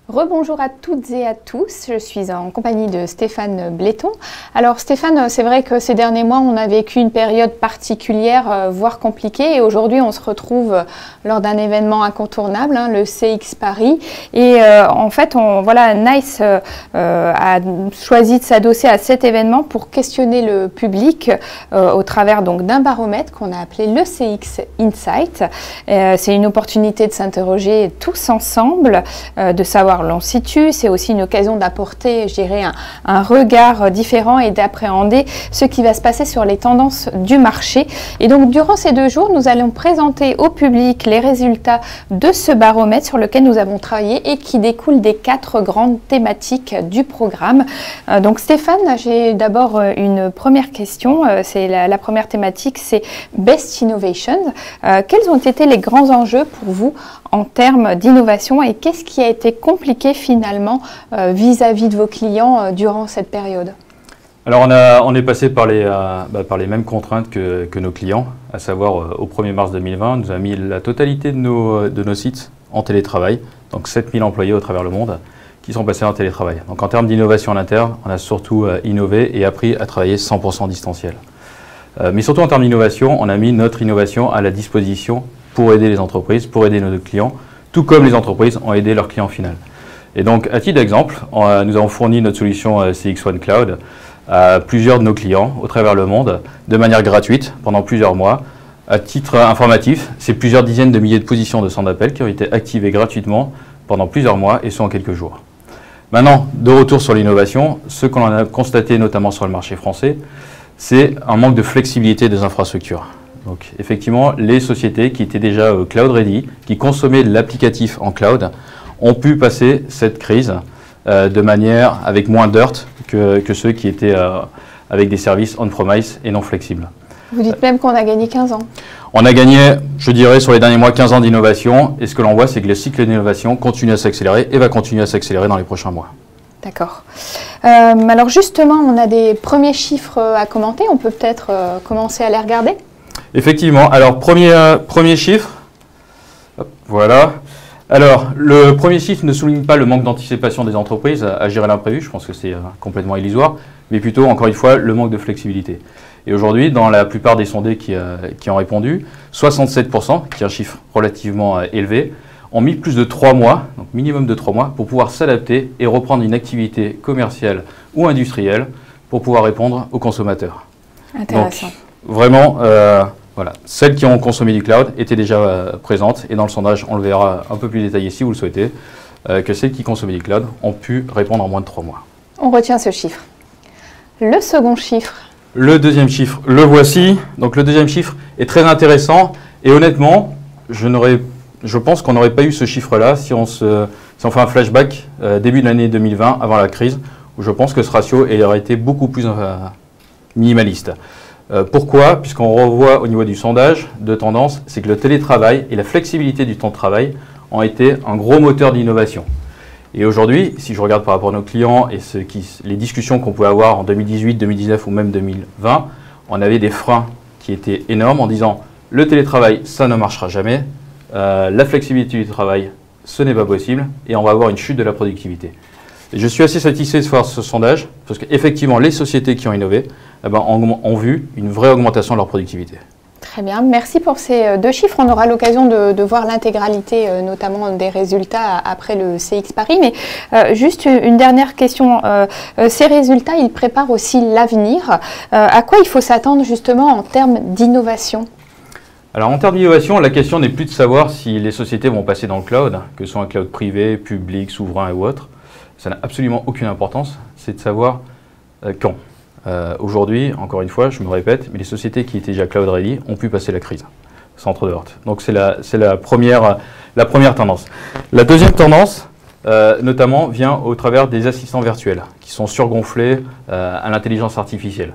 Rebonjour à toutes et à tous, je suis en compagnie de Stéphane Bléton. Alors Stéphane, c'est vrai que ces derniers mois, on a vécu une période particulière, voire compliquée, et aujourd'hui on se retrouve lors d'un événement incontournable, le CX Paris. Et en fait, Nice a choisi de s'adosser à cet événement pour questionner le public au travers donc d'un baromètre qu'on a appelé le CX Insight. C'est une opportunité de s'interroger tous ensemble, de savoir l'on situe, c'est aussi une occasion d'apporter, je dirais, un regard différent et d'appréhender ce qui va se passer sur les tendances du marché. Et donc, durant ces 2 jours, nous allons présenter au public les résultats de ce baromètre sur lequel nous avons travaillé et qui découle des 4 grandes thématiques du programme. Donc, Stéphane, j'ai d'abord une première question. C'est la première thématique, c'est Best Innovation. Quels ont été les grands enjeux pour vous en termes d'innovation et qu'est-ce qui a été compliqué finalement vis-à-vis de vos clients durant cette période? Alors on est passé par les mêmes contraintes que nos clients, à savoir au 1er mars 2020, nous avons mis la totalité de nos sites en télétravail, donc 7000 employés au travers le monde qui sont passés en télétravail. Donc en termes d'innovation en interne, on a surtout innové et appris à travailler 100% distanciel. Mais surtout en termes d'innovation, on a mis notre innovation à la disposition pour aider les entreprises, pour aider nos clients, tout comme les entreprises ont aidé leurs clients finaux. Et donc, à titre d'exemple, nous avons fourni notre solution CXone Cloud à plusieurs de nos clients au travers le monde, de manière gratuite, pendant plusieurs mois. À titre informatif, c'est plusieurs dizaines de milliers de positions de centres d'appel qui ont été activées gratuitement pendant plusieurs mois et sont en quelques jours. Maintenant, de retour sur l'innovation, ce qu'on a constaté notamment sur le marché français, c'est un manque de flexibilité des infrastructures. Donc effectivement, les sociétés qui étaient déjà cloud ready, qui consommaient de l'applicatif en cloud, ont pu passer cette crise de manière avec moins d'heurts que ceux qui étaient avec des services on-premise et non flexibles. Vous dites même qu'on a gagné 15 ans. On a gagné, je dirais, sur les derniers mois, 15 ans d'innovation. Et ce que l'on voit, c'est que le cycle d'innovation continue à s'accélérer et va continuer à s'accélérer dans les prochains mois. D'accord. Alors justement, on a des premiers chiffres à commenter. On peut peut-être commencer à les regarder. Effectivement. Alors, premier chiffre. Hop, voilà. Alors, le premier chiffre ne souligne pas le manque d'anticipation des entreprises à gérer l'imprévu. Je pense que c'est complètement illusoire. Mais plutôt, encore une fois, le manque de flexibilité. Et aujourd'hui, dans la plupart des sondés qui ont répondu, 67%, qui est un chiffre relativement élevé, ont mis plus de 3 mois, donc minimum de 3 mois, pour pouvoir s'adapter et reprendre une activité commerciale ou industrielle pour pouvoir répondre aux consommateurs. Intéressant. Donc, vraiment, voilà, celles qui ont consommé du cloud étaient déjà présentes et dans le sondage, on le verra un peu plus détaillé si vous le souhaitez, que celles qui consommaient du cloud ont pu répondre en moins de 3 mois. On retient ce chiffre. Le second chiffre. Le deuxième chiffre, le voici. Donc le deuxième chiffre est très intéressant et honnêtement, je pense qu'on n'aurait pas eu ce chiffre-là si on fait un flashback début de l'année 2020, avant la crise, où je pense que ce ratio aurait été beaucoup plus minimaliste. Pourquoi? Puisqu'on revoit au niveau du sondage de tendance, c'est que le télétravail et la flexibilité du temps de travail ont été un gros moteur d'innovation. Et aujourd'hui, si je regarde par rapport à nos clients et les discussions qu'on pouvait avoir en 2018, 2019 ou même 2020, on avait des freins qui étaient énormes en disant le télétravail, ça ne marchera jamais, la flexibilité du travail, ce n'est pas possible et on va avoir une chute de la productivité. Et je suis assez satisfait de voir ce sondage parce qu'effectivement, les sociétés qui ont innové ont vu une vraie augmentation de leur productivité. Très bien, merci pour ces 2 chiffres. On aura l'occasion de voir l'intégralité, notamment des résultats après le CX Paris. Mais juste une dernière question. Ces résultats, ils préparent aussi l'avenir. À quoi il faut s'attendre justement en termes d'innovation? Alors en termes d'innovation, la question n'est plus de savoir si les sociétés vont passer dans le cloud, que ce soit un cloud privé, public, souverain ou autre. Ça n'a absolument aucune importance. C'est de savoir quand. Aujourd'hui, encore une fois, je me répète, mais les sociétés qui étaient déjà cloud ready ont pu passer la crise, sans trop de heurts. Donc c'est la première tendance. La deuxième tendance, notamment, vient au travers des assistants virtuels qui sont surgonflés à l'intelligence artificielle.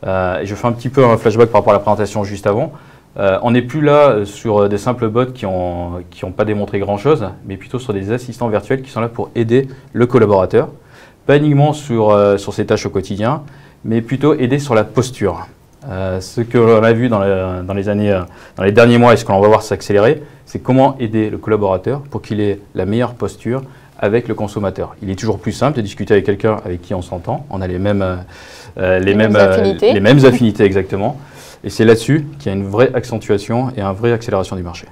Et je fais un petit peu un flashback par rapport à la présentation juste avant. On n'est plus là sur des simples bots qui n'ont pas démontré grand-chose, mais plutôt sur des assistants virtuels qui sont là pour aider le collaborateur, pas uniquement sur ses tâches au quotidien, mais plutôt aider sur la posture. Ce que l'on a vu dans les derniers mois et ce que l'on va voir s'accélérer, c'est comment aider le collaborateur pour qu'il ait la meilleure posture avec le consommateur. Il est toujours plus simple de discuter avec quelqu'un avec qui on s'entend, on a les mêmes affinités exactement, et c'est là-dessus qu'il y a une vraie accentuation et une vraie accélération du marché.